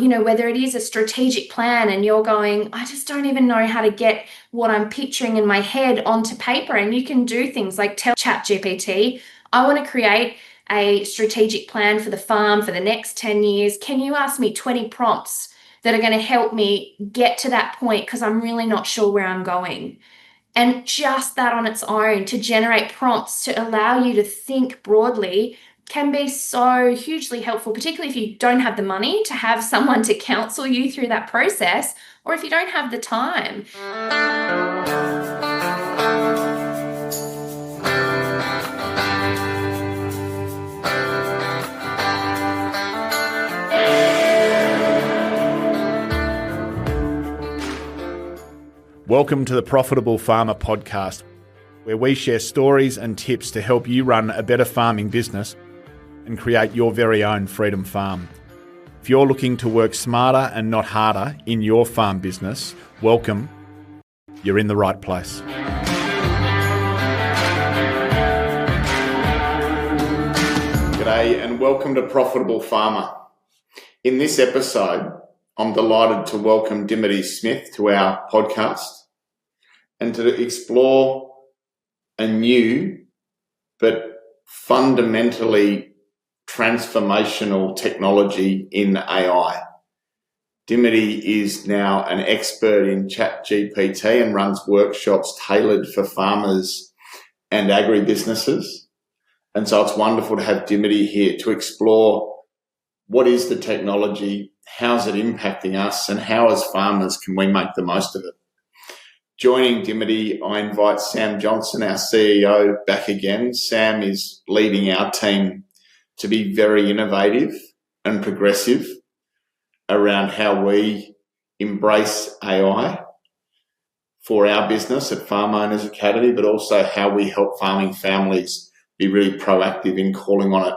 whether it is a strategic plan and you're going, I just don't even know how to get what I'm picturing in my head onto paper. And you can do things like tell ChatGPT, I want to create a strategic plan for the farm for the next 10 years. Can you ask me 20 prompts that are going to help me get to that point? Because I'm really not sure where I'm going. And just that on its own to generate prompts to allow you to think broadly can be so hugely helpful, particularly if you don't have the money to have someone to counsel you through that process, or if you don't have the time. Welcome to the Profitable Farmer podcast, where we share stories and tips to help you run a better farming business and create your very own freedom farm. If you're looking to work smarter and not harder in your farm business, welcome. You're in the right place. G'day and welcome to Profitable Farmer. In this episode, I'm delighted to welcome Dimity Smith to our podcast and to explore a new but fundamentally transformational technology in AI. Dimity is now an expert in ChatGPT and runs workshops tailored for farmers and agri-businesses. And so it's wonderful to have Dimity here to explore what is the technology, how's it impacting us, and how as farmers can we make the most of it. Joining Dimity, I invite Sam Johnsson, our CEO, back again. Sam is leading our team to be very innovative and progressive around how we embrace AI for our business at Farm Owners Academy, but also how we help farming families be really proactive in calling on it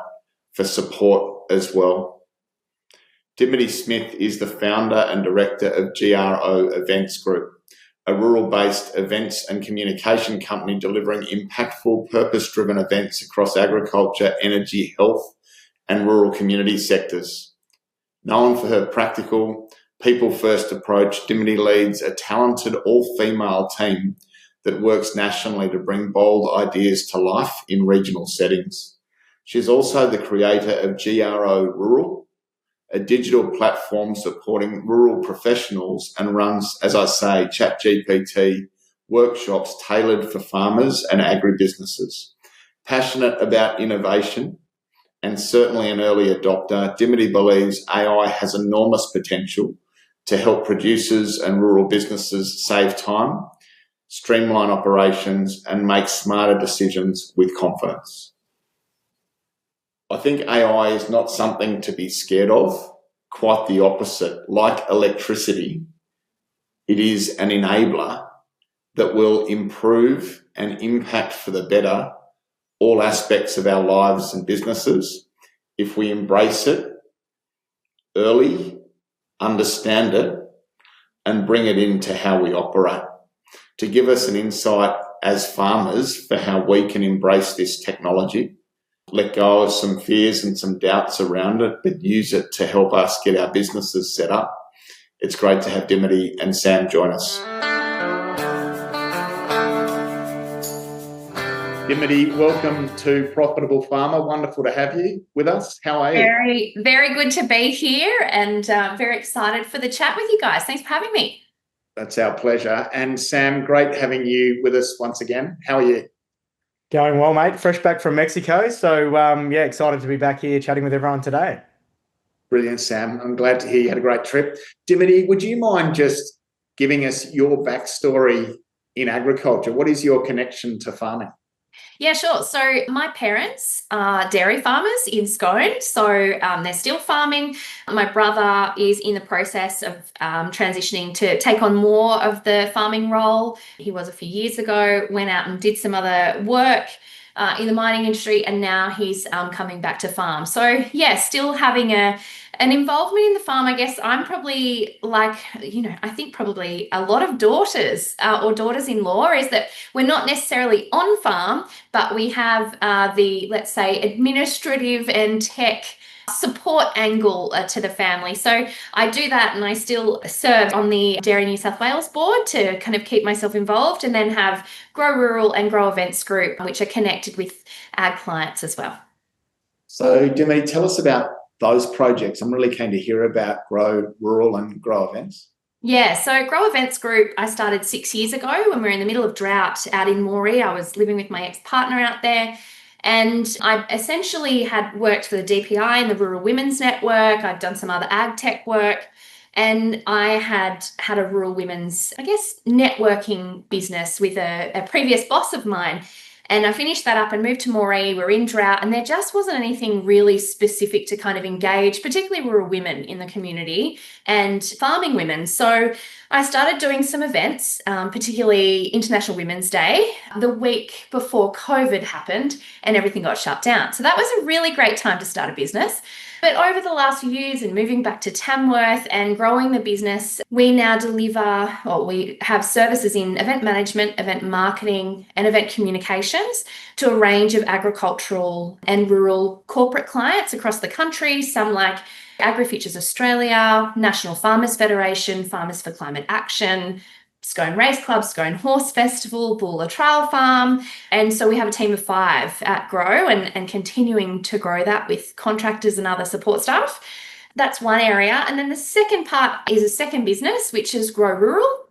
for support as well. Dimity Smith is the founder and director of GRO Events Group, a rural-based events and communication company delivering impactful, purpose-driven events across agriculture, energy, health, and rural community sectors. Known for her practical, people-first approach, Dimity leads a talented all-female team that works nationally to bring bold ideas to life in regional settings. She's also the creator of GRO Rural, a digital platform supporting rural professionals, and runs, as I say, ChatGPT workshops tailored for farmers and agribusinesses. Passionate about innovation and certainly an early adopter, Dimity believes AI has enormous potential to help producers and rural businesses save time, streamline operations, and make smarter decisions with confidence. I think AI is not something to be scared of, quite the opposite. Like electricity, it is an enabler that will improve and impact for the better all aspects of our lives and businesses if we embrace it early, understand it, and bring it into how we operate. To give us an insight as farmers for how we can embrace this technology, let go of some fears and some doubts around it, but use it to help us get our businesses set up. It's great to have Dimity and Sam join us. Dimity, welcome to Profitable Farmer. Wonderful to have you with us. How are you? Very, very good to be here and very excited for the chat with you guys. Thanks for having me. That's our pleasure. And Sam, great having you with us once again. How are you? Going well, mate. Fresh back from Mexico. So, excited to be back here chatting with everyone today. Brilliant, Sam. I'm glad to hear you had a great trip. Dimity, would you mind just giving us your backstory in agriculture? What is your connection to farming? Yeah, sure. So my parents are dairy farmers in Scone. So they're still farming. My brother is in the process of transitioning to take on more of the farming role. He was a few years ago, went out and did some other work in the mining industry, and now he's coming back to farm. So yeah, still having an involvement in the farm. I guess I'm probably like, I think probably a lot of daughters or daughters-in-law is that we're not necessarily on farm, but we have the, let's say, administrative and tech support angle to the family. So I do that, and I still serve on the Dairy New South Wales board to kind of keep myself involved, and then have Grow Rural and Grow Events Group, which are connected with ag clients as well. So, Dimity, tell us about those projects. I'm really keen to hear about Grow Rural and Grow Events. Yeah, so Grow Events Group, I started 6 years ago when we were in the middle of drought out in Moree. I was living with my ex-partner out there, and I essentially had worked for the DPI and the Rural Women's Network. I'd done some other ag tech work, and I had a Rural Women's, I guess, networking business with a previous boss of mine. And I finished that up and moved to Moree. We're in drought, and there just wasn't anything really specific to kind of engage, particularly rural women in the community and farming women. So I started doing some events, particularly International Women's Day, the week before COVID happened and everything got shut down. So that was a really great time to start a business. But over the last few years, and moving back to Tamworth and growing the business, we now deliver, or we have services in event management, event marketing, and event communications to a range of agricultural and rural corporate clients across the country, some like AgriFutures Australia, National Farmers Federation, Farmers for Climate Action, Scone Race Club, Scone Horse Festival, Bulla Trail Farm. And so we have a team of 5 at Grow, and continuing to grow that with contractors and other support staff. That's one area. And then the second part is a second business, which is Grow Rural,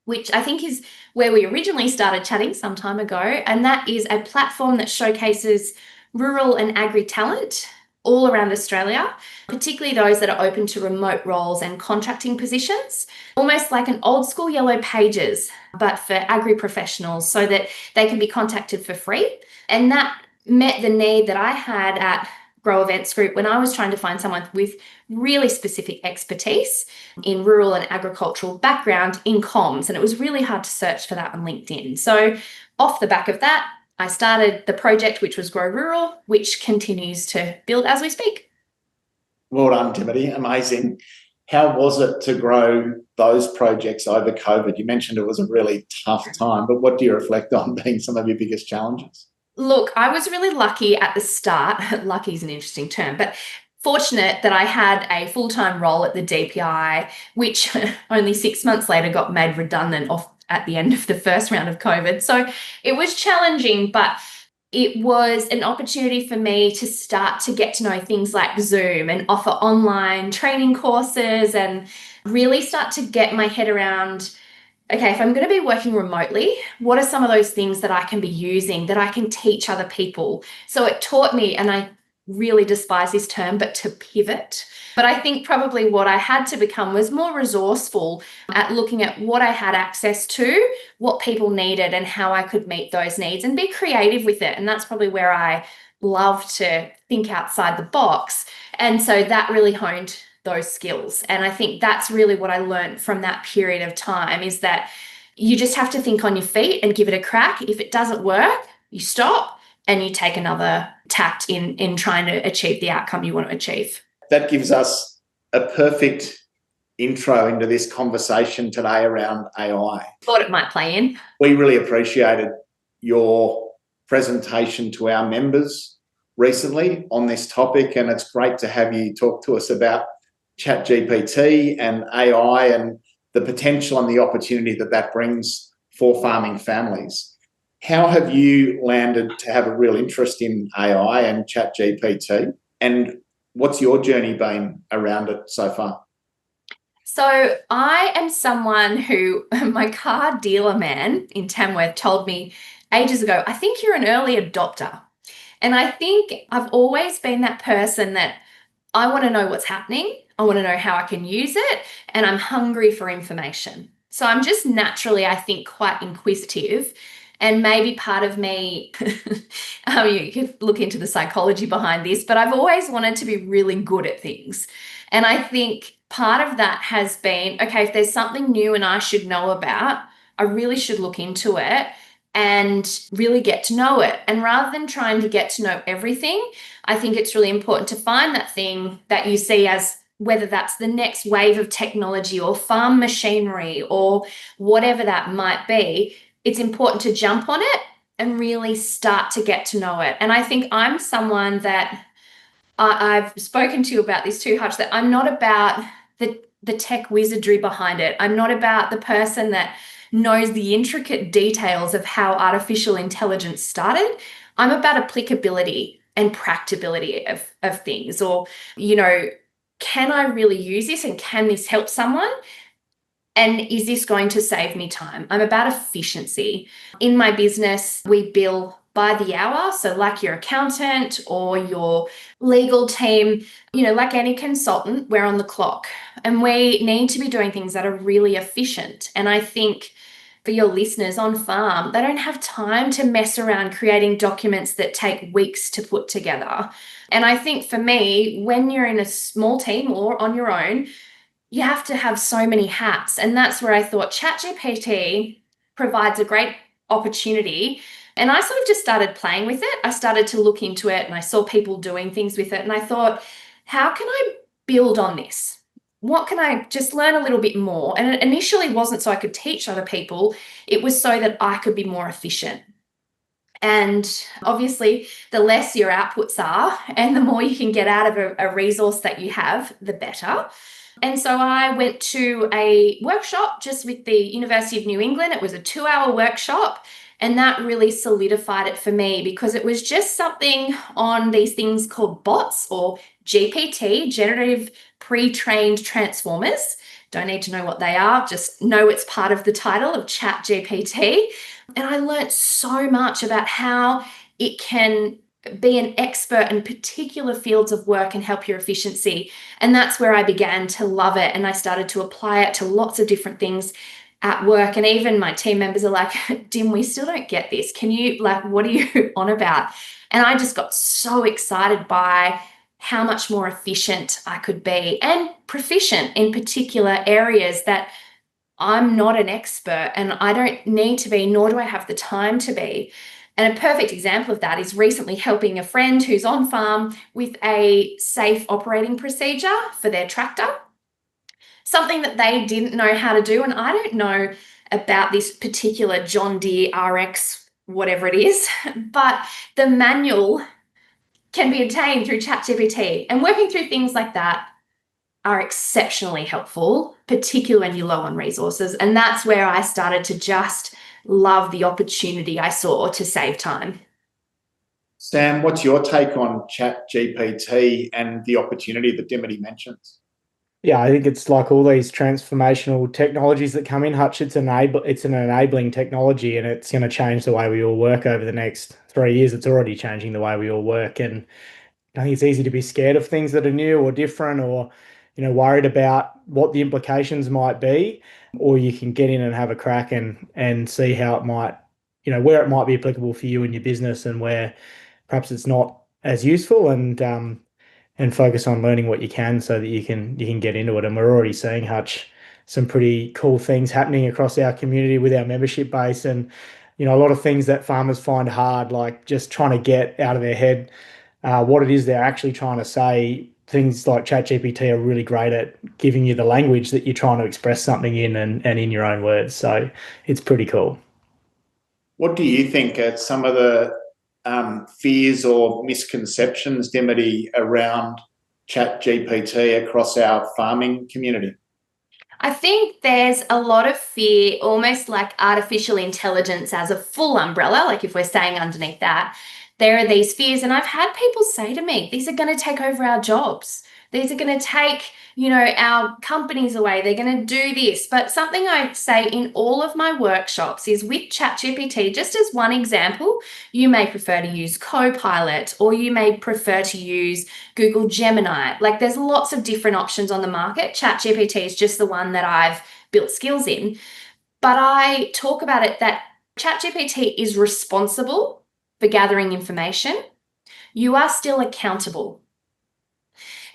which I think is where we originally started chatting some time ago. And that is a platform that showcases rural and agri talent all around Australia, particularly those that are open to remote roles and contracting positions, almost like an old school Yellow Pages, but for agri professionals, so that they can be contacted for free. And that met the need that I had at Grow Events Group when I was trying to find someone with really specific expertise in rural and agricultural background in comms. And it was really hard to search for that on LinkedIn. So off the back of that, I started the project, which was Grow Rural, which continues to build as we speak. Well done, Dimity. Amazing. How was it to grow those projects over COVID? You mentioned it was a really tough time, but what do you reflect on being some of your biggest challenges? Look, I was really lucky at the start. Lucky is an interesting term, but fortunate that I had a full-time role at the DPI, which only 6 months later got made redundant off at the end of the first round of COVID. So it was challenging, but it was an opportunity for me to start to get to know things like Zoom and offer online training courses, and really start to get my head around, okay, if I'm going to be working remotely, what are some of those things that I can be using that I can teach other people? So it taught me, and I really despise this term, but to pivot. But I think probably what I had to become was more resourceful at looking at what I had access to, what people needed, and how I could meet those needs, and be creative with it. And that's probably where I love to think outside the box. And so that really honed those skills. And I think that's really what I learned from that period of time, is that you just have to think on your feet and give it a crack. If it doesn't work, you stop and you take another tact in trying to achieve the outcome you want to achieve. That gives us a perfect intro into this conversation today around AI. Thought it might play in. We really appreciated your presentation to our members recently on this topic, and it's great to have you talk to us about ChatGPT and AI and the potential and the opportunity that brings for farming families. How have you landed to have a real interest in AI and ChatGPT, and what's your journey been around it so far? So I am someone who, my car dealer man in Tamworth told me ages ago, I think you're an early adopter. And I think I've always been that person that I want to know what's happening. I want to know how I can use it, and I'm hungry for information. So I'm just naturally, I think, quite inquisitive. And maybe part of me, you could look into the psychology behind this, but I've always wanted to be really good at things. And I think part of that has been, okay, if there's something new and I should know about, I really should look into it and really get to know it. And rather than trying to get to know everything, I think it's really important to find that thing that you see as, whether that's the next wave of technology or farm machinery or whatever that might be. It's important to jump on it and really start to get to know it. And I think I'm someone that I've spoken to you about this too, Hutch, that I'm not about the tech wizardry behind it. I'm not about the person that knows the intricate details of how artificial intelligence started. I'm about applicability and practicability of things. Or, can I really use this and can this help someone? And is this going to save me time? I'm about efficiency. In my business, we bill by the hour. So, like your accountant or your legal team, like any consultant, we're on the clock and we need to be doing things that are really efficient. And I think for your listeners on farm, they don't have time to mess around creating documents that take weeks to put together. And I think for me, when you're in a small team or on your own, you have to have so many hats. And that's where I thought ChatGPT provides a great opportunity. And I sort of just started playing with it. I started to look into it and I saw people doing things with it. And I thought, how can I build on this? What can I just learn a little bit more? And it initially wasn't so I could teach other people, it was so that I could be more efficient. And obviously, the less your outputs are and the more you can get out of a resource that you have, the better. And so I went to a workshop just with the University of New England. It was a 2-hour workshop. And that really solidified it for me because it was just something on these things called bots or GPT, generative pre-trained transformers. Don't need to know what they are, just know it's part of the title of ChatGPT. And I learned so much about how it can be an expert in particular fields of work and help your efficiency. And that's where I began to love it. And I started to apply it to lots of different things at work. And even my team members are like, Dim, we still don't get this. Can you, what are you on about? And I just got so excited by how much more efficient I could be and proficient in particular areas that I'm not an expert and I don't need to be, nor do I have the time to be. And a perfect example of that is recently helping a friend who's on farm with a safe operating procedure for their tractor, something that they didn't know how to do. And I don't know about this particular John Deere RX, whatever it is, but the manual can be obtained through ChatGPT. And working through things like that are exceptionally helpful, particularly when you're low on resources. And that's where I started to just love the opportunity I saw to save time. Sam, what's your take on ChatGPT and the opportunity that Dimity mentions? Yeah, I think it's like all these transformational technologies that come in, Hutch. It's an enabling technology, and it's going to change the way we all work over the next 3 years. It's already changing the way we all work, and I think it's easy to be scared of things that are new or different, or worried about what the implications might be. Or you can get in and have a crack and see how it might, where it might be applicable for you and your business, and where perhaps it's not as useful, and focus on learning what you can so that you can get into it. And we're already seeing, Hutch, some pretty cool things happening across our community with our membership base, and a lot of things that farmers find hard, like just trying to get out of their head what it is they're actually trying to say. Things like ChatGPT are really great at giving you the language that you're trying to express something in, and in your own words. So it's pretty cool. What do you think are some of the fears or misconceptions, Dimity, around ChatGPT across our farming community? I think there's a lot of fear, almost like artificial intelligence as a full umbrella, like if we're staying underneath that. There are these fears, and I've had people say to me, these are going to take over our jobs. These are going to take, our companies away. They're going to do this. But something I say in all of my workshops is with ChatGPT, just as one example, you may prefer to use Copilot, or you may prefer to use Google Gemini. Like there's lots of different options on the market. ChatGPT is just the one that I've built skills in. But I talk about it that ChatGPT is responsible for gathering information. You are still accountable.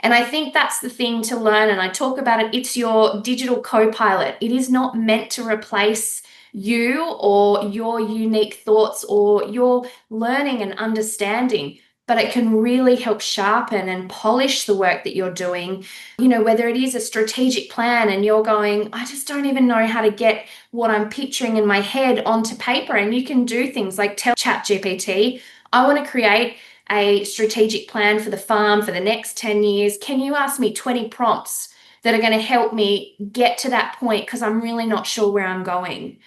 And I think that's the thing to learn. And I talk about it. It's your digital co-pilot. It is not meant to replace you or your unique thoughts or your learning and understanding, but it can really help sharpen and polish the work that you're doing. Whether it is a strategic plan and you're going, I just don't even know how to get what I'm picturing in my head onto paper. And you can do things like tell ChatGPT, I want to create a strategic plan for the farm for the next 10 years? Can you ask me 20 prompts that are going to help me get to that point because I'm really not sure where I'm going?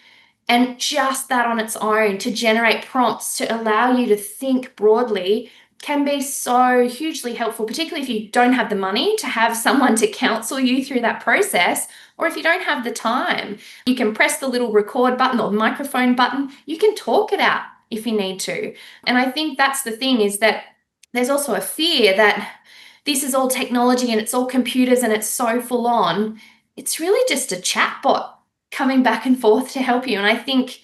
And just that on its own to generate prompts to allow you to think broadly can be so hugely helpful, particularly if you don't have the money to have someone to counsel you through that process, or if you don't have the time. You can press the little record button or microphone button. You can talk it out if you need to. And I think that's the thing, is that there's also a fear that this is all technology and it's all computers and it's so full on. It's really just a chatbot coming back and forth to help you. And I think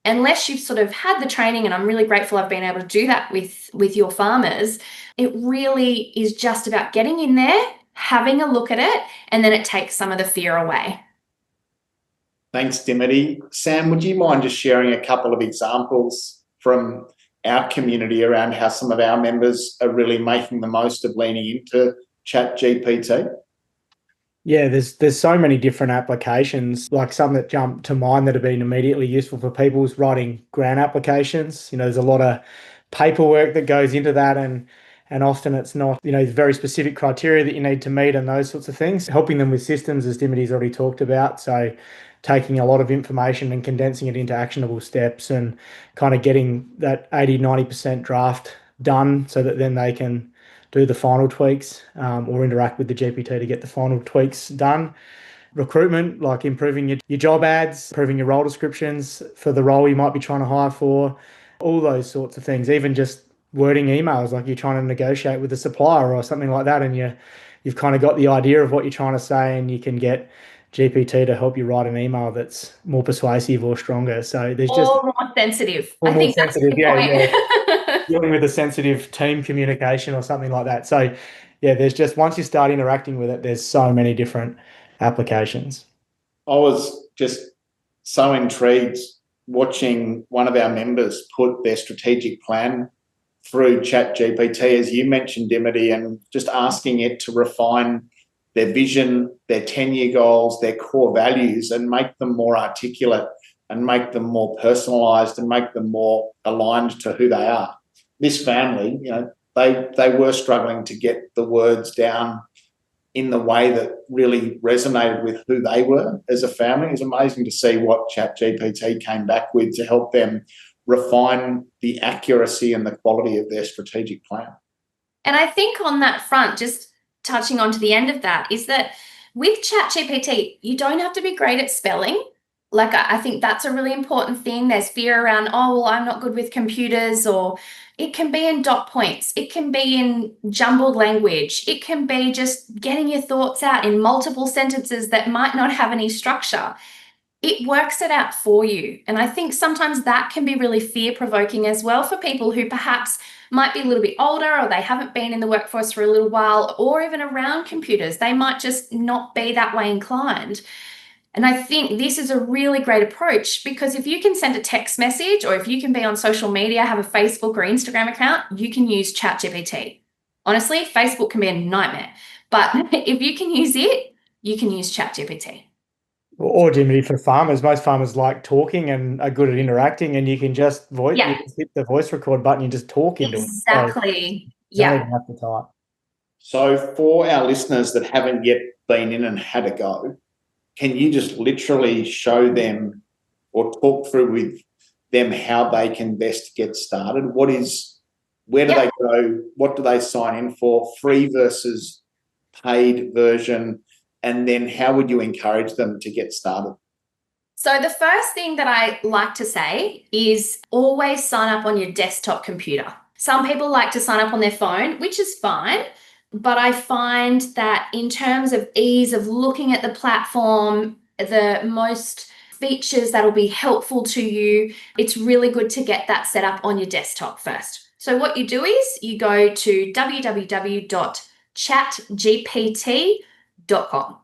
unless you've sort of had the training, and I'm really grateful I've been able to do that with your farmers, it really is just about getting in there, having a look at it, and then it takes some of the fear away. Thanks, Dimity. Sam, would you mind just sharing a couple of examples from our community around how some of our members are really making the most of leaning into ChatGPT? Yeah, there's so many different applications. Like some that jump to mind that have been immediately useful for people is writing grant applications. There's a lot of paperwork that goes into that, and often it's not, very specific criteria that you need to meet and those sorts of things. Helping them with systems, as Dimity's already talked about. So taking a lot of information and condensing it into actionable steps and kind of getting that 80-90% draft done so that then they can do the final tweaks or interact with the GPT to get the final tweaks done. Recruitment, like improving your job ads, improving your role descriptions for the role you might be trying to hire for, all those sorts of things. Even just wording emails, like you're trying to negotiate with a supplier or something like that, and you've kind of got the idea of what you're trying to say, and you can get GPT to help you write an email that's more persuasive or stronger. So there's just or more sensitive. or I more think that's sensitive, the yeah. point. Dealing with a sensitive team communication or something like that. So yeah, there's just, once you start interacting with it, there's so many different applications. I was just so intrigued watching one of our members put their strategic plan through ChatGPT, as you mentioned, Dimity, and just asking it to refine their vision, their 10-year goals, their core values, and make them more articulate and make them more personalised and make them more aligned to who they are. This family, they were struggling to get the words down in the way that really resonated with who they were as a family. It was amazing to see what ChatGPT came back with to help them refine the accuracy and the quality of their strategic plan. And I think on that front, just touching on to the end of that, is that with ChatGPT, you don't have to be great at spelling. Like, I think that's a really important thing. There's fear around, oh, well, I'm not good with computers, or it can be in dot points. It can be in jumbled language. It can be just getting your thoughts out in multiple sentences that might not have any structure. It works it out for you. And I think sometimes that can be really fear-provoking as well for people who perhaps might be a little bit older, or they haven't been in the workforce for a little while, or even around computers. They might just not be that way inclined. And I think this is a really great approach, because if you can send a text message, or if you can be on social media, have a Facebook or Instagram account, you can use ChatGPT. Honestly, Facebook can be a nightmare, but if you can use it, you can use ChatGPT. Or Dimity, for farmers, most farmers like talking and are good at interacting, and you can just you just hit the voice record button, you just talk into it. Exactly. So you don't even have to type. So for our listeners that haven't yet been in and had a go, can you just literally show them or talk through with them how they can best get started? Where do they go? What do they sign in for? Free versus paid version? And then how would you encourage them to get started? So the first thing that I like to say is always sign up on your desktop computer. Some people like to sign up on their phone, which is fine. But I find that in terms of ease of looking at the platform, the most features that will be helpful to you, it's really good to get that set up on your desktop first. So what you do is you go to www.chatgpt.com.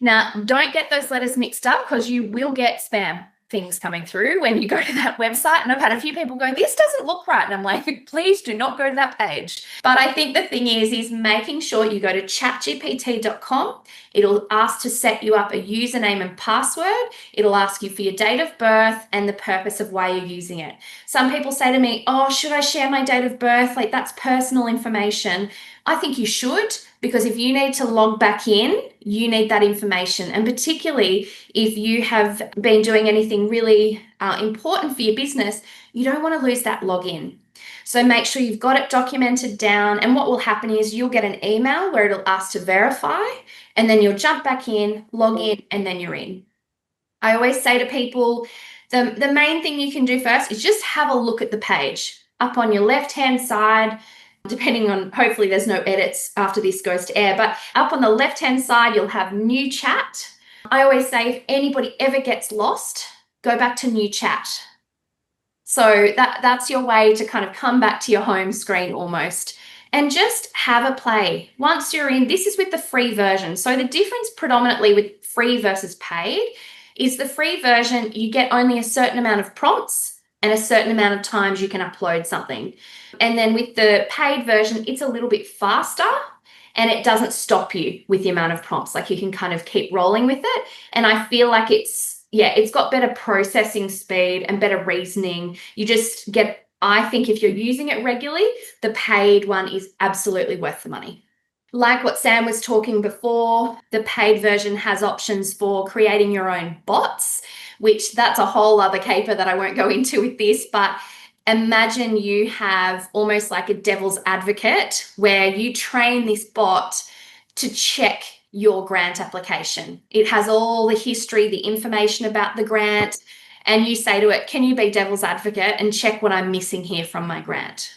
Now, don't get those letters mixed up, because you will get spam things coming through when you go to that website. And I've had a few people going, this doesn't look right. And I'm like, please do not go to that page. But I think the thing is making sure you go to chatgpt.com. It'll ask to set you up a username and password. It'll ask you for your date of birth and the purpose of why you're using it. Some people say to me, oh, should I share my date of birth? Like, that's personal information. I think you should, because if you need to log back in, you need that information. And particularly if you have been doing anything really important for your business, you don't want to lose that login. So make sure you've got it documented down. And what will happen is you'll get an email where it'll ask to verify, and then you'll jump back in, log in, and then you're in. I always say to people, the main thing you can do first is just have a look at the page. Up on your left-hand side, depending on, hopefully there's no edits after this goes to air, but up on the left-hand side, you'll have new chat. I always say if anybody ever gets lost, go back to new chat. So that's your way to kind of come back to your home screen almost, and just have a play. Once you're in, this is with the free version. So the difference predominantly with free versus paid is the free version, you get only a certain amount of prompts and a certain amount of times you can upload something. And then with the paid version, it's a little bit faster and it doesn't stop you with the amount of prompts. Like, you can kind of keep rolling with it. And I feel like it's got better processing speed and better reasoning. You just get, I think if you're using it regularly, the paid one is absolutely worth the money. Like what Sam was talking before, the paid version has options for creating your own bots, which that's a whole other caper that I won't go into with this, but imagine you have almost like a devil's advocate where you train this bot to check your grant application. It has all the history, the information about the grant, and you say to it, can you be devil's advocate and check what I'm missing here from my grant?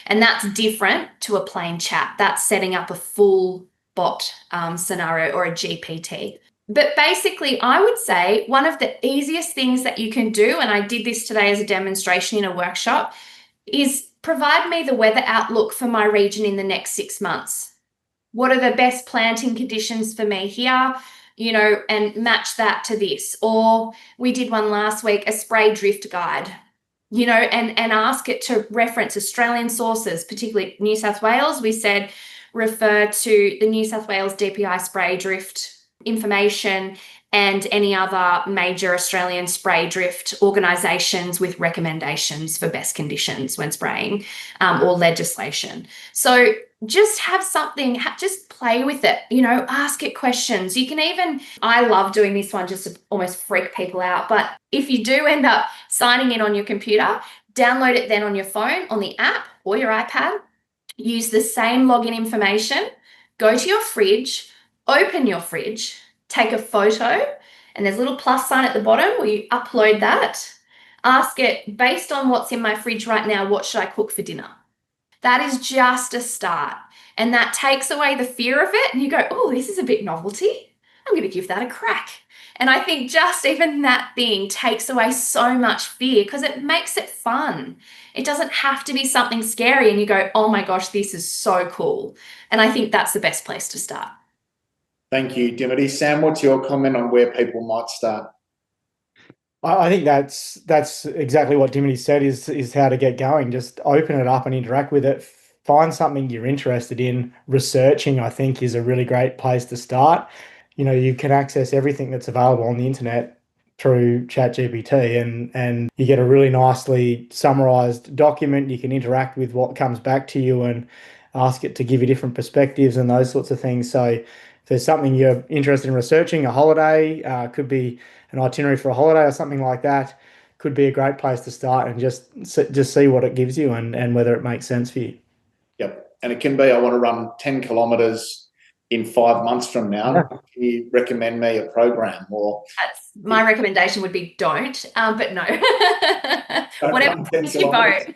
And that's different to a plain chat. That's setting up a full bot scenario or a GPT. But basically, I would say one of the easiest things that you can do, and I did this today as a demonstration in a workshop, is provide me the weather outlook for my region in the next 6 months. What are the best planting conditions for me here? And match that to this. Or we did one last week, a spray drift guide, and ask it to reference Australian sources, particularly New South Wales. We said refer to the New South Wales DPI spray drift information and any other major Australian spray drift organisations with recommendations for best conditions when spraying, or legislation. So just have something, just play with it, ask it questions. You can even, I love doing this one just to almost freak people out, but if you do end up signing in on your computer, download it then on your phone, on the app or your iPad, use the same login information, go to your fridge, open your fridge, take a photo, and there's a little plus sign at the bottom where you upload that. Ask it, based on what's in my fridge right now, what should I cook for dinner? That is just a start. And that takes away the fear of it. And you go, oh, this is a bit novelty. I'm going to give that a crack. And I think just even that thing takes away so much fear because it makes it fun. It doesn't have to be something scary and you go, oh my gosh, this is so cool. And I think that's the best place to start. Thank you, Dimity. Sam, what's your comment on where people might start? I think that's exactly what Dimity said is how to get going. Just open it up and interact with it. Find something you're interested in. Researching, I think, is a really great place to start. You can access everything that's available on the internet through ChatGPT and you get a really nicely summarized document. You can interact with what comes back to you and ask it to give you different perspectives and those sorts of things. So if there's something you're interested in researching, a holiday, could be an itinerary for a holiday or something like that, could be a great place to start and just see what it gives you and whether it makes sense for you. Yep. And it can be, I want to run 10 kilometres in 5 months from now. Can you recommend me a program? Or my recommendation would be don't, but no. Whatever floats your boat.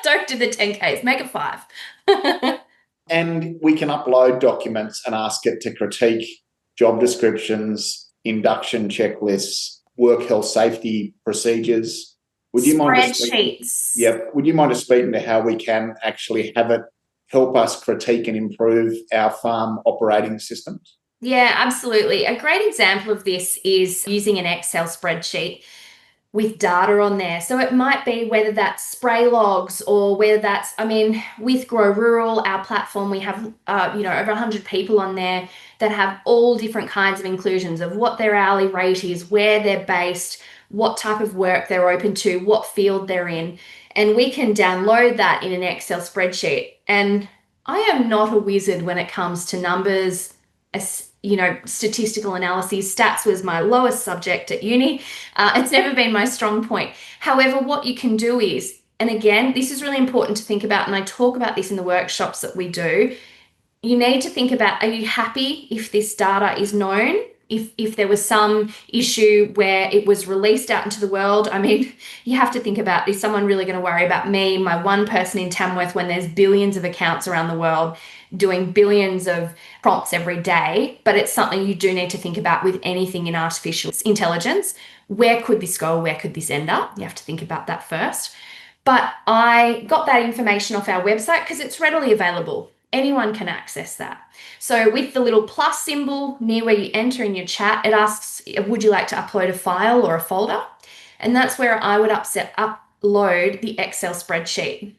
Don't do the 10Ks, make it 5. And we can upload documents and ask it to critique job descriptions, induction checklists, work health safety procedures. Would you mind spreadsheets? Would you mind just speaking to how we can actually have it help us critique and improve our farm operating systems? Yeah, absolutely. A great example of this is using an Excel spreadsheet. with data on there. So it might be whether that's spray logs or whether that's, I mean, with Grow Rural, our platform, we have, over 100 people on there that have all different kinds of inclusions of what their hourly rate is, where they're based, what type of work they're open to, what field they're in. And we can download that in an Excel spreadsheet. And I am not a wizard when it comes to numbers, statistical analyses. Stats was my lowest subject at uni. It's never been my strong point. However, what you can do is, and again, this is really important to think about, and I talk about this in the workshops that we do, you need to think about, are you happy if this data is known? If there was some issue where it was released out into the world, I mean, you have to think about, is someone really going to worry about me, my one person in Tamworth, when there's billions of accounts around the world doing billions of prompts every day? But it's something you do need to think about with anything in artificial intelligence. Where could this go? Where could this end up? You have to think about that first. But I got that information off our website because it's readily available. Anyone can access that. So with the little plus symbol near where you enter in your chat, it asks, would you like to upload a file or a folder? And that's where I would upload the Excel spreadsheet.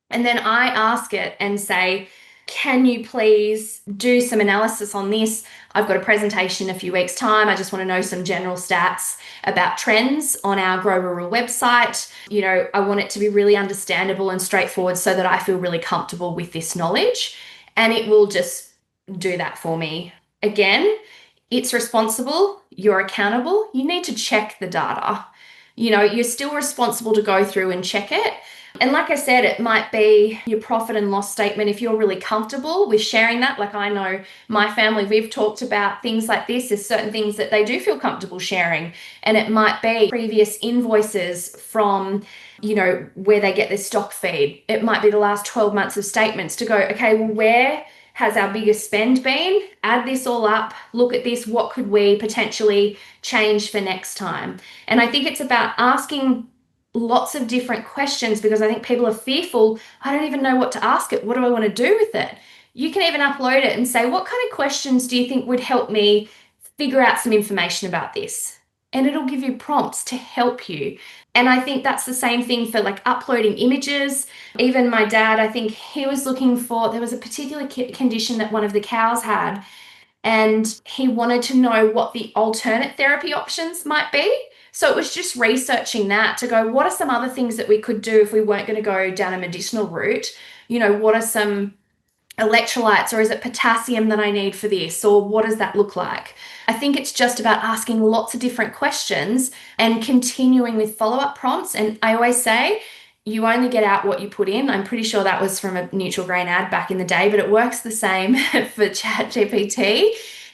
And then I ask it and say, can you please do some analysis on this? I've got a presentation in a few weeks' time. I just want to know some general stats about trends on our Grow Rural website. I want it to be really understandable and straightforward so that I feel really comfortable with this knowledge. And it will just do that for me. Again, it's responsible. You're accountable. You need to check the data. You're still responsible to go through and check it. And like I said, it might be your profit and loss statement if you're really comfortable with sharing that. Like I know my family, we've talked about things like this. There's certain things that they do feel comfortable sharing. And it might be previous invoices from, where they get their stock feed. It might be the last 12 months of statements to go, okay, well, where has our biggest spend been? Add this all up, look at this. What could we potentially change for next time? And I think it's about asking lots of different questions because I think people are fearful. I don't even know what to ask it. What do I want to do with it? You can even upload it and say, what kind of questions do you think would help me figure out some information about this? And it'll give you prompts to help you. And I think that's the same thing for like uploading images. Even my dad, I think he was looking for, there was a particular condition that one of the cows had, and he wanted to know what the alternate therapy options might be. So it was just researching that to go, what are some other things that we could do if we weren't going to go down a medicinal route? What are some electrolytes, or is it potassium that I need for this? Or what does that look like? I think it's just about asking lots of different questions and continuing with follow-up prompts. And I always say, you only get out what you put in. I'm pretty sure that was from a neutral grain ad back in the day, but it works the same for ChatGPT.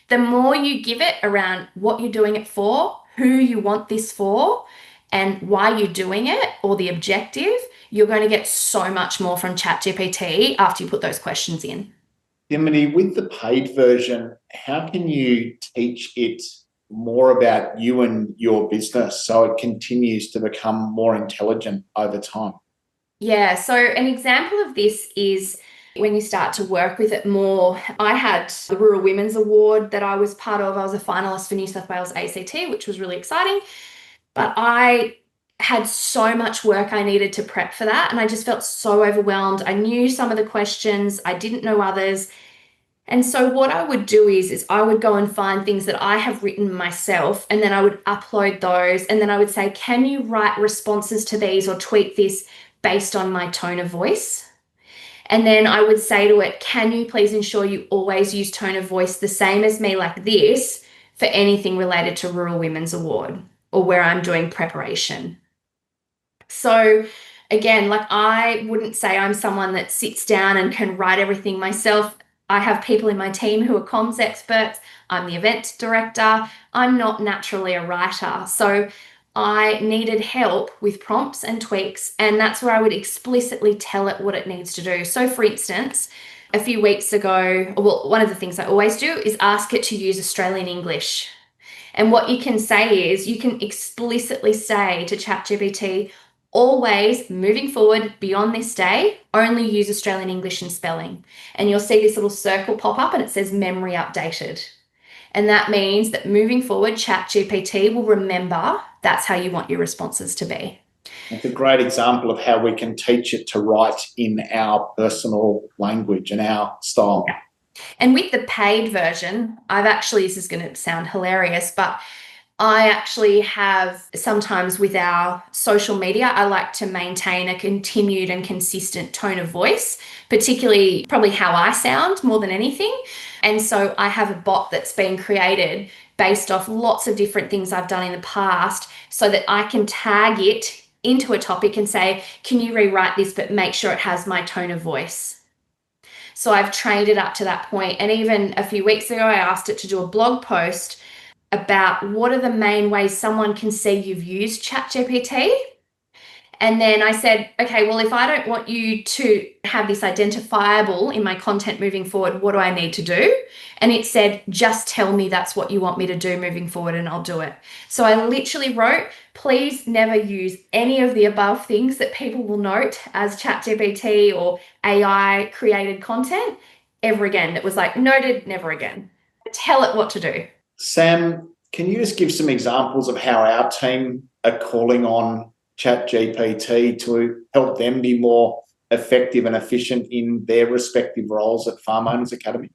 The more you give it around what you're doing it for, who you want this for, and why you're doing it, or the objective, you're going to get so much more from ChatGPT after you put those questions in. Dimity, with the paid version, how can you teach it more about you and your business so it continues to become more intelligent over time? Yeah, so an example of this is when you start to work with it more. I had the Rural Women's Award that I was part of. I was a finalist for New South Wales ACT, which was really exciting. But I had so much work I needed to prep for that, and I just felt so overwhelmed. I knew some of the questions, I didn't know others. And so what I would do is I would go and find things that I have written myself, and then I would upload those, and then I would say, can you write responses to these or tweak this based on my tone of voice? And then I would say to it, can you please ensure you always use tone of voice the same as me, like this, for anything related to Rural Women's Award or where I'm doing preparation? So again, like I wouldn't say I'm someone that sits down and can write everything myself. I have people in my team who are comms experts. I'm the event director. I'm not naturally a writer. So I needed help with prompts and tweaks, and that's where I would explicitly tell it what it needs to do. So for instance, a few weeks ago, well, one of the things I always do is ask it to use Australian English. And what you can say is you can explicitly say to ChatGPT, always moving forward beyond this day, only use Australian English and spelling. And you'll see this little circle pop up and it says memory updated. And that means that moving forward, ChatGPT will remember that's how you want your responses to be. It's a great example of how we can teach it to write in our personal language and our style. Yeah. And with the paid version, this is going to sound hilarious, but I actually have sometimes with our social media, I like to maintain a continued and consistent tone of voice, particularly probably how I sound more than anything. And so I have a bot that's been created based off lots of different things I've done in the past so that I can tag it into a topic and say, can you rewrite this, but make sure it has my tone of voice? So I've trained it up to that point. And even a few weeks ago, I asked it to do a blog post about what are the main ways someone can see you've used ChatGPT. And then I said, okay, well, if I don't want you to have this identifiable in my content moving forward, what do I need to do? And it said, just tell me that's what you want me to do moving forward and I'll do it. So I literally wrote, please never use any of the above things that people will note as ChatGPT or AI created content ever again. It was like, noted, never again. Tell it what to do. Sam, can you just give some examples of how our team are calling on ChatGPT to help them be more effective and efficient in their respective roles at Farm Owners Academy?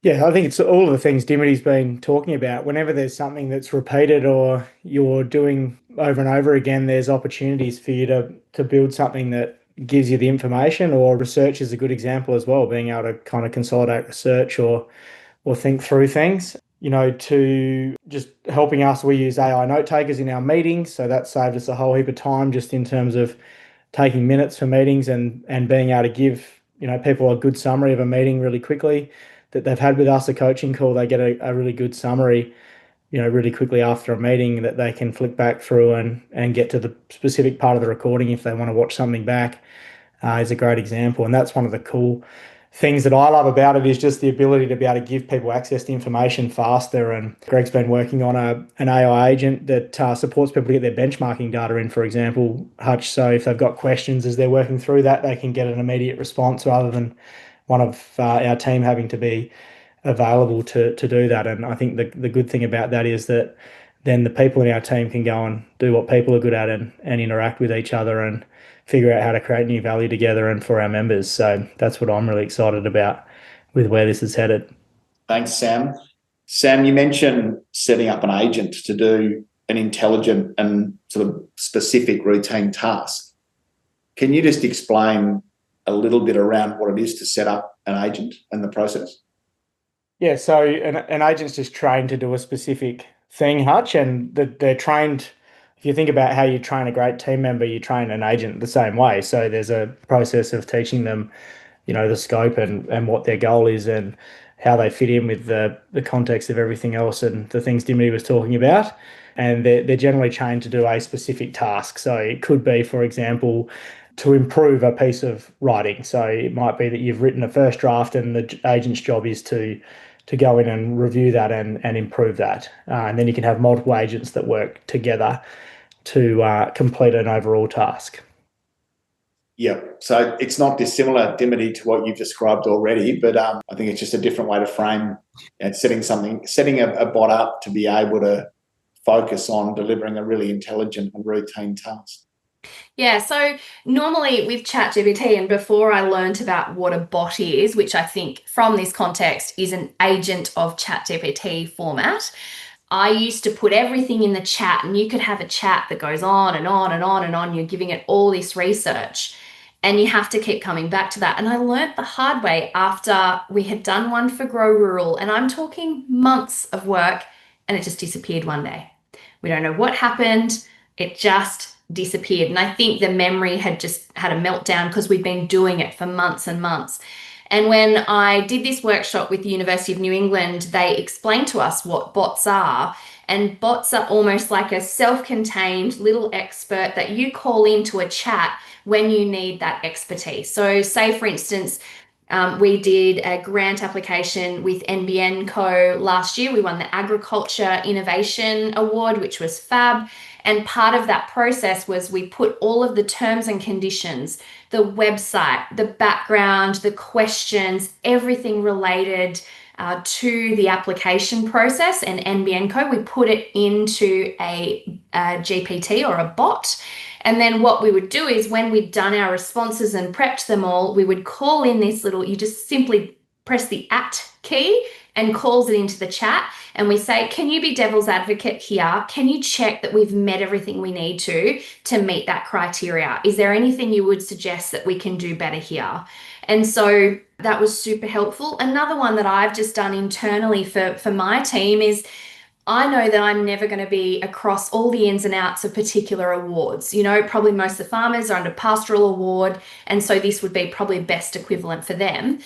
Yeah, I think it's all of the things Dimity's been talking about. Whenever there's something that's repeated or you're doing over and over again, there's opportunities for you to build something that gives you the information, or research is a good example as well, being able to kind of consolidate research or think through things. To just helping us, we use AI note takers in our meetings. So that saved us a whole heap of time just in terms of taking minutes for meetings and being able to give, people a good summary of a meeting really quickly that they've had with us, a coaching call. They get a really good summary, really quickly after a meeting that they can flick back through and get to the specific part of the recording if they want to watch something back, is a great example. And that's one of the cool things that I love about it, is just the ability to be able to give people access to information faster. And Greg's been working on an AI agent that supports people to get their benchmarking data in, for example, Hutch. So if they've got questions as they're working through that, they can get an immediate response rather than one of our team having to be available to do that. And I think the good thing about that is that then the people in our team can go and do what people are good at and interact with each other and figure out how to create new value together and for our members. So that's what I'm really excited about with where this is headed. Thanks, Sam. Sam, you mentioned setting up an agent to do an intelligent and sort of specific routine task. Can you just explain a little bit around what it is to set up an agent and the process? Yeah, so an agent's just trained to do a specific thing, Hutch, and they're trained. If you think about how you train a great team member, you train an agent the same way. So there's a process of teaching them, the scope and what their goal is and how they fit in with the context of everything else and the things Dimity was talking about. And they're generally trained to do a specific task. So it could be, for example, to improve a piece of writing. So it might be that you've written a first draft and the agent's job is to go in and review that and improve that. And then you can have multiple agents that work together to complete an overall task. Yeah, so it's not dissimilar, Dimity, to what you've described already, but I think it's just a different way to frame setting a bot up to be able to focus on delivering a really intelligent and routine task. Yeah, so normally with ChatGPT, and before I learned about what a bot is, which I think from this context is an agent of ChatGPT format, I used to put everything in the chat, and you could have a chat that goes on and on and on and on. You're giving it all this research and you have to keep coming back to that. And I learnt the hard way after we had done one for Grow Rural, and I'm talking months of work, and it just disappeared one day. We don't know what happened. It just disappeared. And I think the memory had just had a meltdown because we'd been doing it for months and months. And when I did this workshop with the University of New England, they explained to us what bots are. And bots are almost like a self-contained little expert that you call into a chat when you need that expertise. So say, for instance, we did a grant application with NBN Co. last year. We won the Agriculture Innovation Award, which was fab. And part of that process was we put all of the terms and conditions, the website, the background, the questions, everything related to the application process and NBN Co. We put it into a a GPT or a bot. And then what we would do is when we'd done our responses and prepped them all, we would call in this little, you just simply press the @ key and calls it into the chat. And we say, can you be devil's advocate here? Can you check that we've met everything we need to meet that criteria? Is there anything you would suggest that we can do better here? And so that was super helpful. Another one that I've just done internally for my team is I know that I'm never going to be across all the ins and outs of particular awards. You know, probably most of the farmers are under pastoral award, and so this would be probably best equivalent for them.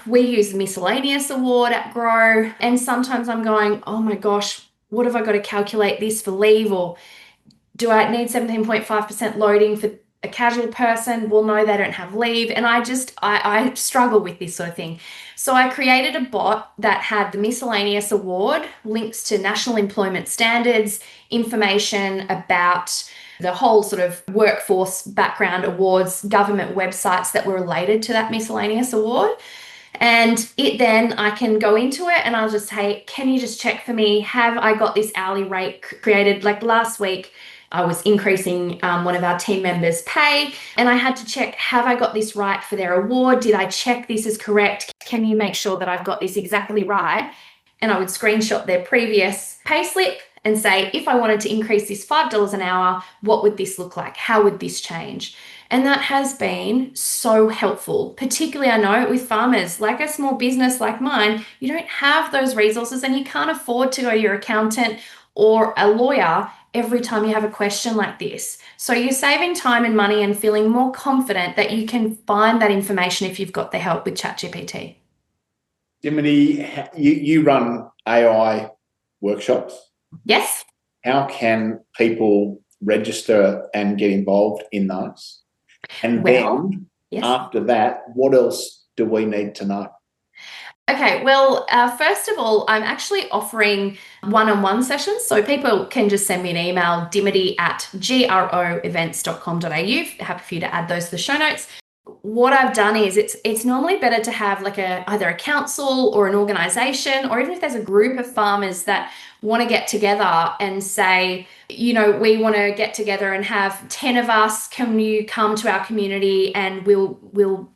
We use the miscellaneous award at Grow, and sometimes I'm going, oh my gosh, what have I got to calculate this for leave? Or do I need 17.5% loading for a casual person? Well, no, they don't have leave. And I struggle with this sort of thing. So I created a bot that had the miscellaneous award, links to national employment standards, information about the whole sort of workforce background awards, government websites that were related to that miscellaneous award. And then I can go into it and I'll just say, can you just check for me? Have I got this hourly rate created? Like last week, I was increasing one of our team members' pay, and I had to check, have I got this right for their award? Did I check this is correct? Can you make sure that I've got this exactly right? And I would screenshot their previous payslip and say, if I wanted to increase this $5 an hour, what would this look like? How would this change? And that has been so helpful, particularly I know with farmers, like a small business like mine, you don't have those resources and you can't afford to go to your accountant or a lawyer every time you have a question like this. So you're saving time and money and feeling more confident that you can find that information if you've got the help with ChatGPT. Dimity, you run AI workshops. Yes. How can people register and get involved in those? And then yes. After that, what else do we need to know? Okay, well, first of all, I'm actually offering one-on-one sessions. So people can just send me an email, dimity@groevents.com.au. Happy for you to add those to the show notes. What I've done is it's normally better to have like either a council or an organization, or even if there's a group of farmers that want to get together and say, you know, we want to get together and have 10 of us, can you come to our community and we'll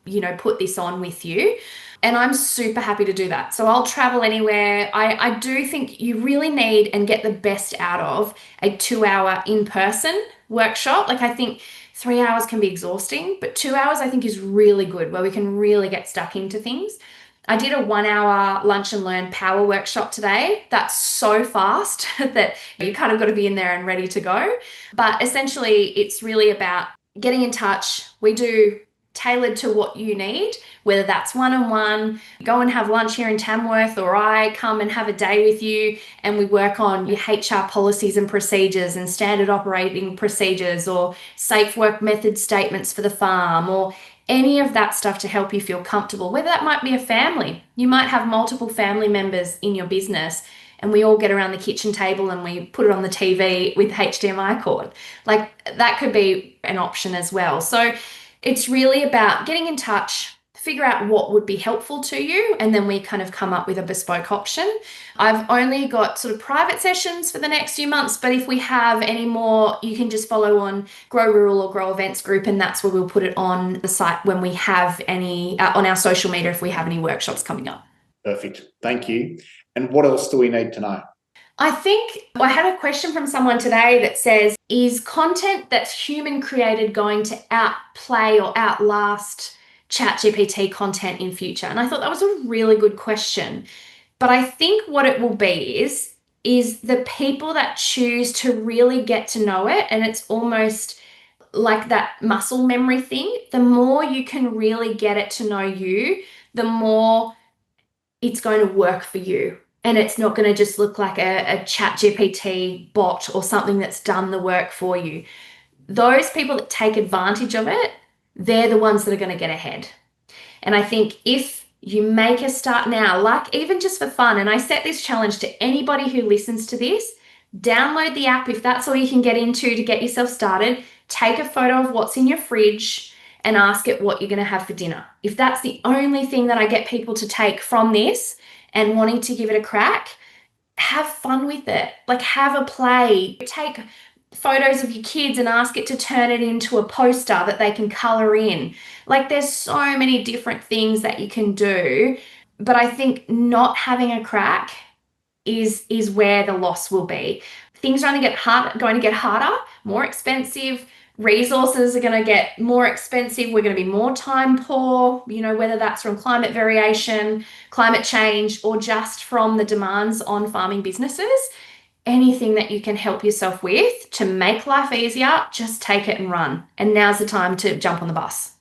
you know, put this on with you. And I'm super happy to do that. So I'll travel anywhere. I do think you really need and get the best out of a 2-hour in-person workshop. Like I think 3 hours can be exhausting, but 2 hours I think is really good where we can really get stuck into things. I did a 1-hour lunch and learn power workshop today. That's so fast that you kind of got to be in there and ready to go. But essentially it's really about getting in touch. We do tailored to what you need, whether that's one-on-one, go and have lunch here in Tamworth, or I come and have a day with you and we work on your HR policies and procedures and standard operating procedures or safe work method statements for the farm, or any of that stuff to help you feel comfortable, whether that might be a family. You might have multiple family members in your business and we all get around the kitchen table and we put it on the TV with HDMI cord. Like that could be an option as well. So it's really about getting in touch, figure out what would be helpful to you, and then we kind of come up with a bespoke option. I've only got sort of private sessions for the next few months, but if we have any more, you can just follow on Grow Rural or Grow Events group, and that's where we'll put it on the site when we have any, on our social media if we have any workshops coming up. Perfect. Thank you. And what else do we need to know? I think I had a question from someone today that says, is content that's human created going to outplay or outlast ChatGPT content in future? And I thought that was a really good question. But I think what it will be is the people that choose to really get to know it, and it's almost like that muscle memory thing. The more you can really get it to know you, the more it's going to work for you. And it's not going to just look like a ChatGPT bot or something that's done the work for you. Those people that take advantage of it, they're the ones that are going to get ahead. And I think if you make a start now, like even just for fun, and I set this challenge to anybody who listens to this, download the app if that's all you can get into to get yourself started. Take a photo of what's in your fridge and ask it what you're going to have for dinner. If that's the only thing that I get people to take from this and wanting to give it a crack, have fun with it. Like have a play. Take photos of your kids and ask it to turn it into a poster that they can color in. Like there's so many different things that you can do, but I think not having a crack is where the loss will be. Things are going to get harder, more expensive. Resources are going to get more expensive. We're going to be more time poor, whether that's from climate variation, climate change, or just from the demands on farming businesses. Anything that you can help yourself with to make life easier, just take it and run. And now's the time to jump on the bus.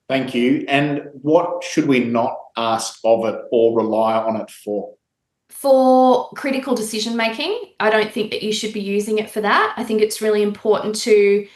Thank you. And what should we not ask of it or rely on it for? For critical decision making, I don't think that you should be using it for that. I think it's really important to,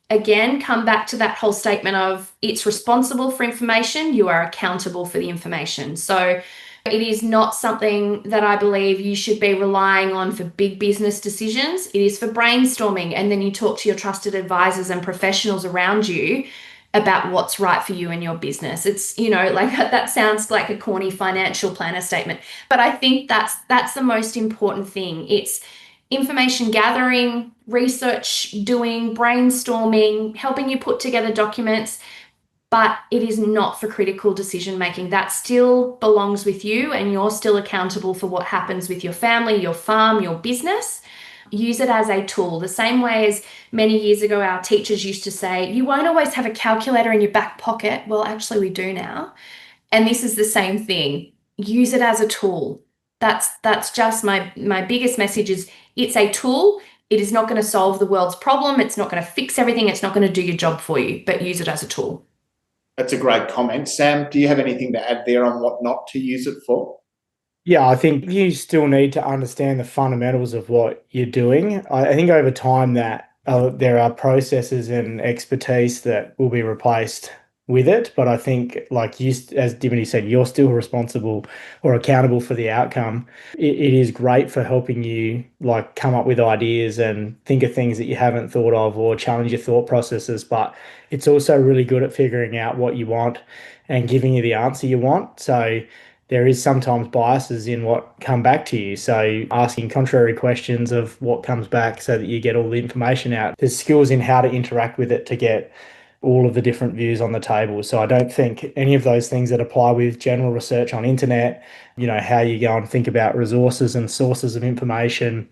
again, come back to that whole statement of it's responsible for information, you are accountable for the information. So it is not something that I believe you should be relying on for big business decisions. It is for brainstorming, and then you talk to your trusted advisors and professionals around you about what's right for you and your business. It's, like that sounds like a corny financial planner statement, but I think that's the most important thing. It's information gathering, research doing, brainstorming, helping you put together documents, but it is not for critical decision making. That still belongs with you, and you're still accountable for what happens with your family, your farm, your business. Use it as a tool, the same way as many years ago our teachers used to say, you won't always have a calculator in your back pocket. Well, actually we do now. And this is the same thing. Use it as a tool. That's just my biggest message is it's a tool. It is not going to solve the world's problem. It's not going to fix everything. It's not going to do your job for you, but use it as a tool. That's a great comment. Sam, do you have anything to add there on what not to use it for? Yeah, I think you still need to understand the fundamentals of what you're doing. I think over time that there are processes and expertise that will be replaced with it. But I think, like you, as Dimity said, you're still responsible or accountable for the outcome. It is great for helping you like come up with ideas and think of things that you haven't thought of or challenge your thought processes. But it's also really good at figuring out what you want and giving you the answer you want. So there is sometimes biases in what come back to you. So asking contrary questions of what comes back so that you get all the information out. There's skills in how to interact with it to get all of the different views on the table. So I don't think any of those things that apply with general research on internet, how you go and think about resources and sources of information,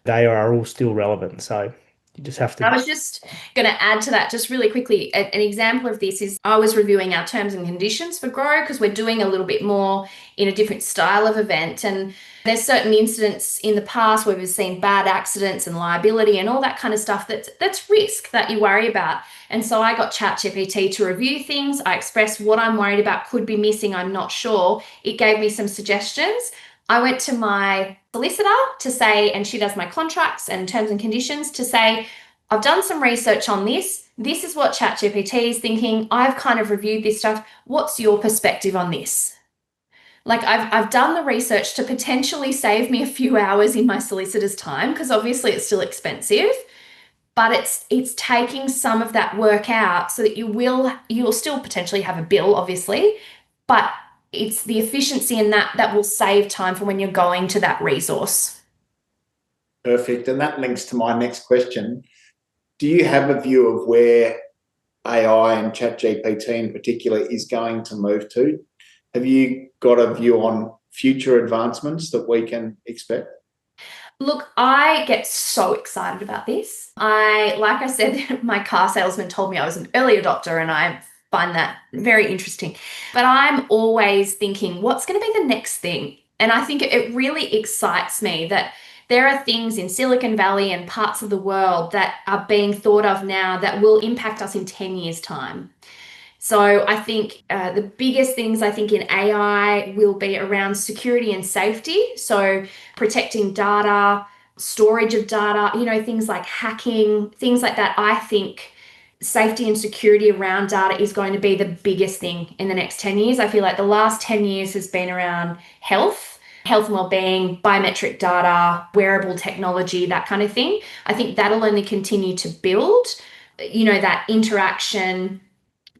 they are all still relevant. So you just have to. I was just going to add to that just really quickly. An example of this is I was reviewing our terms and conditions for Grow because we're doing a little bit more in a different style of event. And there's certain incidents in the past where we've seen bad accidents and liability and all that kind of stuff that's risk that you worry about. And so I got ChatGPT to review things. I expressed what I'm worried about could be missing. I'm not sure. It gave me some suggestions. I went to my solicitor to say, and she does my contracts and terms and conditions, to say, I've done some research on this. This is what ChatGPT is thinking. I've kind of reviewed this stuff. What's your perspective on this? Like I've done the research to potentially save me a few hours in my solicitor's time because obviously it's still expensive, but it's taking some of that work out so that you'll still potentially have a bill, obviously, but it's the efficiency in that will save time for when you're going to that resource. Perfect. And that links to my next question. Do you have a view of where AI and ChatGPT in particular is going to move to? Have you got a view on future advancements that we can expect? Look, I get so excited about this. Like I said, my car salesman told me I was an early adopter, and I find that very interesting. But I'm always thinking, what's going to be the next thing? And I think it really excites me that there are things in Silicon Valley and parts of the world that are being thought of now that will impact us in 10 years' time. So I think the biggest things I think in AI will be around security and safety. So protecting data, storage of data, things like hacking, things like that. I think safety and security around data is going to be the biggest thing in the next 10 years. I feel like the last 10 years has been around health and well-being, biometric data, wearable technology, that kind of thing. I think that'll only continue to build, that interaction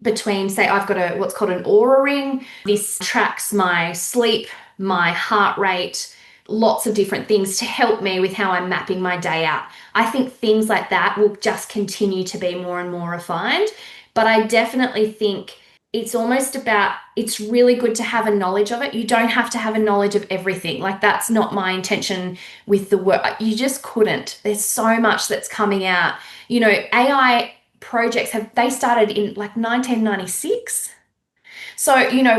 between, say, I've got what's called an Aura ring. This tracks my sleep, my heart rate, lots of different things to help me with how I'm mapping my day out. I think things like that will just continue to be more and more refined. But I definitely think it's almost about, it's really good to have a knowledge of it. You don't have to have a knowledge of everything. Like, that's not my intention with the work. You just couldn't. There's so much that's coming out. AI projects they started in like 1996. So,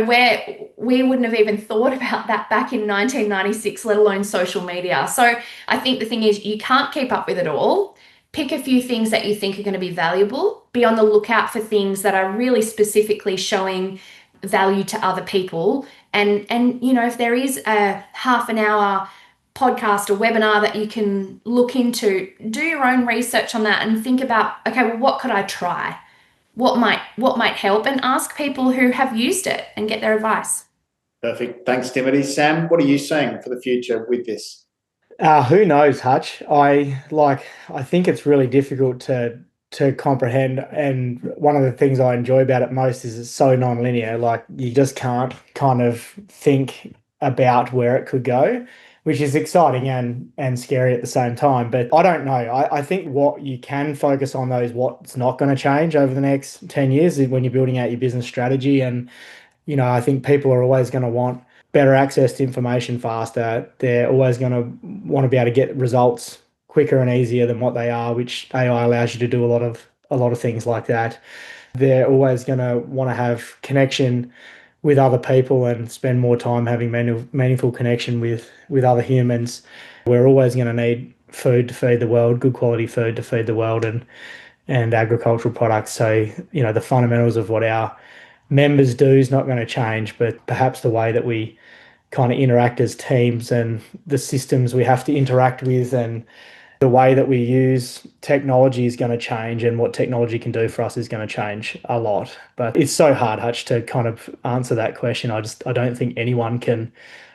where we wouldn't have even thought about that back in 1996, let alone social media. So I think the thing is, you can't keep up with it all. Pick a few things that you think are going to be valuable. Be on the lookout for things that are really specifically showing value to other people. And if there is a half an hour podcast or webinar that you can look into, do your own research on that and think about, okay, well, what could I try? What might help, and ask people who have used it and get their advice. Perfect. Thanks, Dimity. Sam, what are you seeing for the future with this? Who knows, Hutch? I think it's really difficult to comprehend, and one of the things I enjoy about it most is it's so non-linear. Like, you just can't kind of think about where it could go, which is exciting and scary at the same time. But I don't know. I think what you can focus on, though, is what's not going to change over the next 10 years when you're building out your business strategy. And I think people are always going to want better access to information faster. They're always going to want to be able to get results quicker and easier than what they are, which AI allows you to do a lot of things like that. They're always going to want to have connection with other people and spend more time having meaningful connection with other humans. We're always going to need food to feed the world, good quality food to feed the world, and agricultural products. So, the fundamentals of what our members do is not going to change, but perhaps the way that we kind of interact as teams and the systems we have to interact with and the way that we use technology is going to change, and what technology can do for us is going to change a lot. But it's so hard, Hutch, to kind of answer that question. I don't think anyone can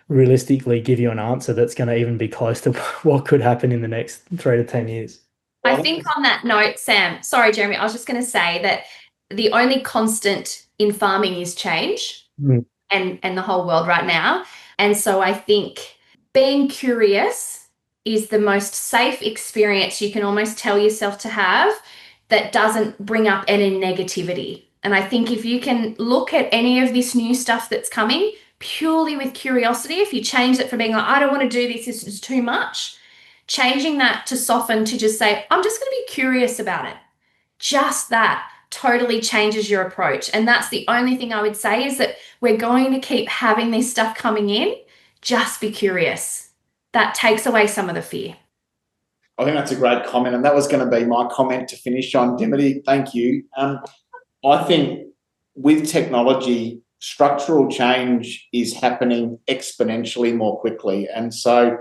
realistically give you an answer that's going to even be close to what could happen in the next 3 to 10 years. I think on that note, Sam, sorry, Jeremy, I was just going to say that the only constant in farming is change. Mm. And the whole world right now. And so I think being curious is the most safe experience you can almost tell yourself to have that doesn't bring up any negativity. And I think if you can look at any of this new stuff that's coming purely with curiosity, if you change it from being like, I don't want to do this, this is too much, changing that to soften to just say, I'm just going to be curious about it. Just that totally changes your approach. And that's the only thing I would say, is that we're going to keep having this stuff coming in. Just be curious. That takes away some of the fear. I think that's a great comment, and that was going to be my comment to finish on. Dimity, thank you. I think with technology, structural change is happening exponentially more quickly. And so,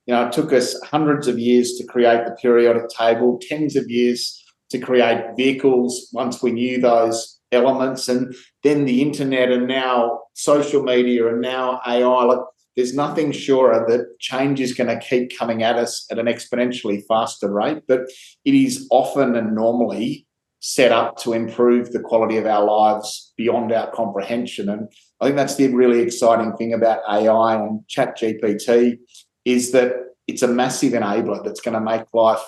it took us hundreds of years to create the periodic table, tens of years to create vehicles once we knew those elements, and then the internet, and now social media, and now AI. Like, there's nothing surer that change is going to keep coming at us at an exponentially faster rate, but it is often and normally set up to improve the quality of our lives beyond our comprehension. And I think that's the really exciting thing about AI and ChatGPT, is that it's a massive enabler that's going to make life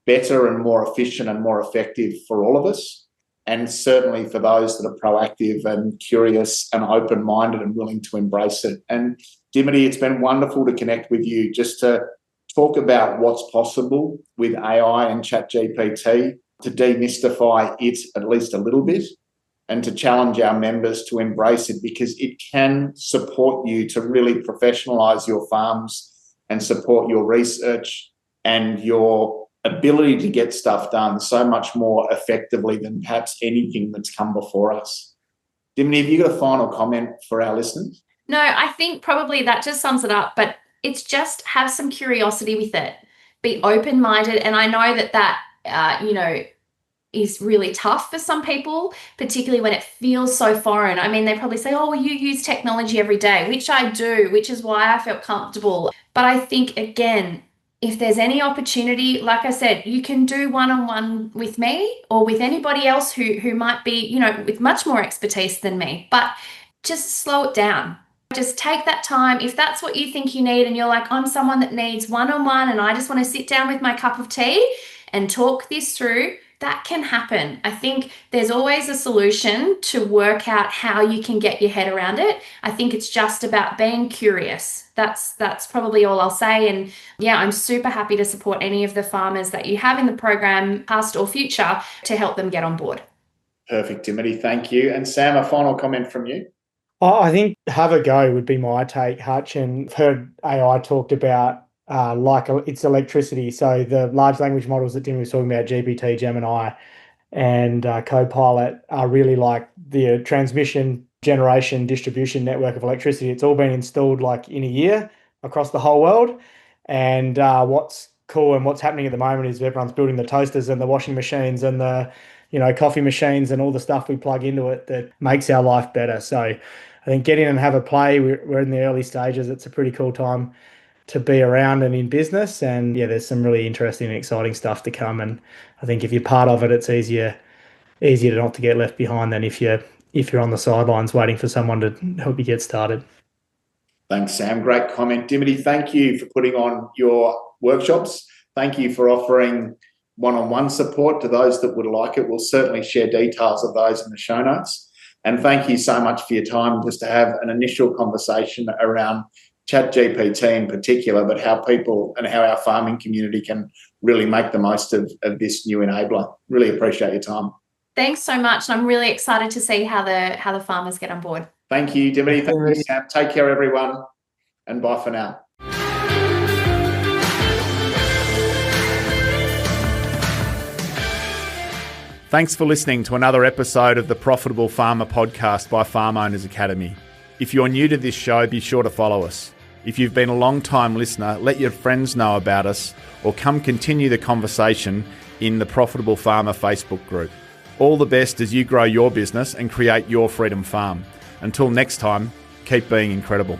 better and more efficient and more effective for all of us, and certainly for those that are proactive and curious and open-minded and willing to embrace it. And Dimity, it's been wonderful to connect with you, just to talk about what's possible with AI and ChatGPT, to demystify it at least a little bit, and to challenge our members to embrace it, because it can support you to really professionalise your farms and support your research and your ability to get stuff done so much more effectively than perhaps anything that's come before us. Dimity, have you got a final comment for our listeners? No, I think probably that just sums it up, but it's just have some curiosity with it. Be open-minded. And I know that is really tough for some people, particularly when it feels so foreign. I mean, they probably say, oh, well, you use technology every day, which I do, which is why I felt comfortable. But I think, again, if there's any opportunity, like I said, you can do one-on-one with me or with anybody else who might be, with much more expertise than me, but just slow it down. Just take that time. If that's what you think you need and you're like, I'm someone that needs one-on-one and I just want to sit down with my cup of tea and talk this through, that can happen. I think there's always a solution to work out how you can get your head around it. I think it's just about being curious. That's probably all I'll say. And yeah, I'm super happy to support any of the farmers that you have in the program, past or future, to help them get on board. Perfect, Dimity. Thank you. And Sam, a final comment from you? I think have a go would be my take, Hutch. And I've heard AI talked about it's electricity. So the large language models that Tim was talking about, GPT, Gemini, and Copilot, are really like the transmission, generation, distribution network of electricity. It's all been installed like in a year across the whole world. And what's cool and what's happening at the moment is everyone's building the toasters and the washing machines and the coffee machines and all the stuff we plug into it that makes our life better. So I think get in and have a play. We're in the early stages. It's a pretty cool time to be around and in business. And yeah, there's some really interesting and exciting stuff to come. And I think if you're part of it, it's easier to not to get left behind than if you're on the sidelines waiting for someone to help you get started. Thanks, Sam. Great comment. Dimity, thank you for putting on your workshops. Thank you for offering one-on-one support to those that would like it. We'll certainly share details of those in the show notes. And thank you so much for your time just to have an initial conversation around ChatGPT in particular, but how people and how our farming community can really make the most of this new enabler. Really appreciate your time. Thanks so much. And I'm really excited to see how the farmers get on board. Thank you, Dimity. Thank you, Sam. Take care, everyone, and bye for now. Thanks for listening to another episode of the Profitable Farmer podcast by Farm Owners Academy. If you're new to this show, be sure to follow us. If you've been a long-time listener, let your friends know about us or come continue the conversation in the Profitable Farmer Facebook group. All the best as you grow your business and create your freedom farm. Until next time, keep being incredible.